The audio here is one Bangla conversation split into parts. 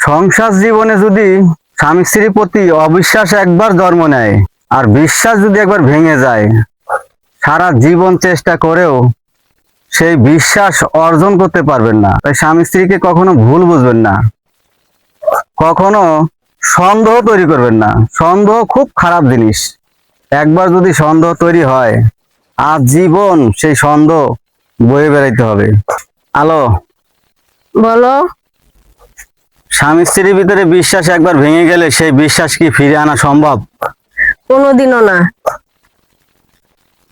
সংসার জীবনে যদি স্বামী স্ত্রীর প্রতি অবিশ্বাস একবার জন্ম নেয় আর বিশ্বাস যদি একবার ভেঙে যায়, সারা জীবন চেষ্টা করেও সেই বিশ্বাস অর্জন করতে পারবেন না। তাই স্বামী স্ত্রীকে কখনো ভুল বুঝবেন না, কখনো সন্দেহ তৈরি করবেন না। সন্দেহ খুব খারাপ জিনিস। একবার যদি সন্দেহ তৈরি হয়, আজীবন সেই সন্দেহ বয়ে বেড়াইতে হবে। আলো, বলো। স্বামী স্ত্রীর ভিতরে বিশ্বাস একবার ভেঙে গেলে সেই বিশ্বাস কি ফিরে আনা সম্ভব? কোনোদিনও না।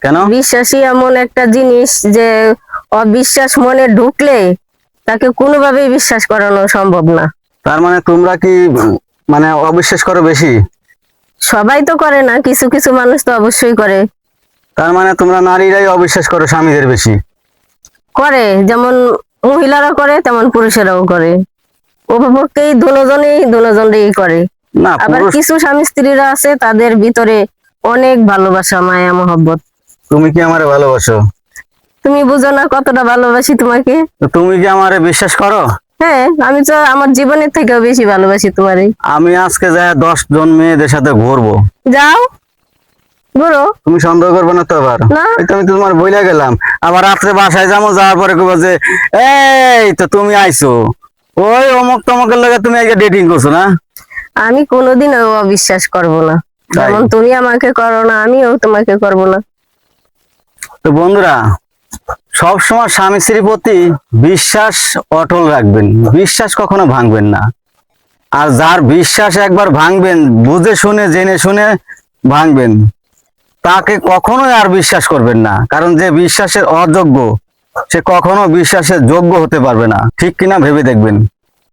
কেন? বিশ্বাসই এমন একটা জিনিস যে অবিশ্বাস মনে ঢুকলে তাকে কোনোভাবেই বিশ্বাস করানো সম্ভব না। তার মানে তোমরা কি মানে অবিশ্বাস করো বেশি? সবাই তো করে না, কিছু কিছু মানুষ তো অবশ্যই করে। তার মানে তোমরা নারীরাই অবিশ্বাস করো স্বামীদের বেশি? করে, যেমন মহিলারা করে তেমন পুরুষেরাও করে। উপভোগকেই দুজনেই করে। না, আবার পুরুষ। কিছু স্বামী স্ত্রীরা আছে তাদের ভিতরে অনেক ভালোবাসা, মায়া, মহব্বত। তুমি কি আমারে ভালোবাসো? তুমি বুঝো না কতটা ভালোবাসি তোমাকে। তো তুমি কি আমারে বিশ্বাস করো? হ্যাঁ, আমি তো আমার জীবনের থেকেও বেশি ভালোবাসি তোমারে। আমি আজকে যাই 10 জন মেয়েদের সাথে ঘুরবো, যাও ঘুরো। তুমি সন্দেহ করবে না তো? আবার না। এই তো আমি তো তোমার বইলা গেলাম, আবার রাত্রে বাসায় যাবো, যাওয়ার পরে কইবো যে এই তো তুমি আইছো, ওই অমুক তমকের লগে তুমি আজকে ডেটিং করছো না? আমি কোনোদিনও অবিশ্বাস করব না। তাই? যেমন তুমি আমাকে করো না, আমিও তোমাকে করব না। তো বন্ধুরা, সবসময় স্বামী স্ত্রীর প্রতি বিশ্বাস অটল রাখবেন, বিশ্বাস কখনো ভাঙবেন না। আর যার বিশ্বাস একবার ভাঙবেন, বুঝে শুনে জেনে শুনে ভাঙবেন, তাকে কখনোই আর বিশ্বাস করবেন না। কারণ যে বিশ্বাসের অযোগ্য, সে কখনো বিশ্বাসের যোগ্য হতে পারবে না। ঠিক কিনা ভেবে দেখবেন।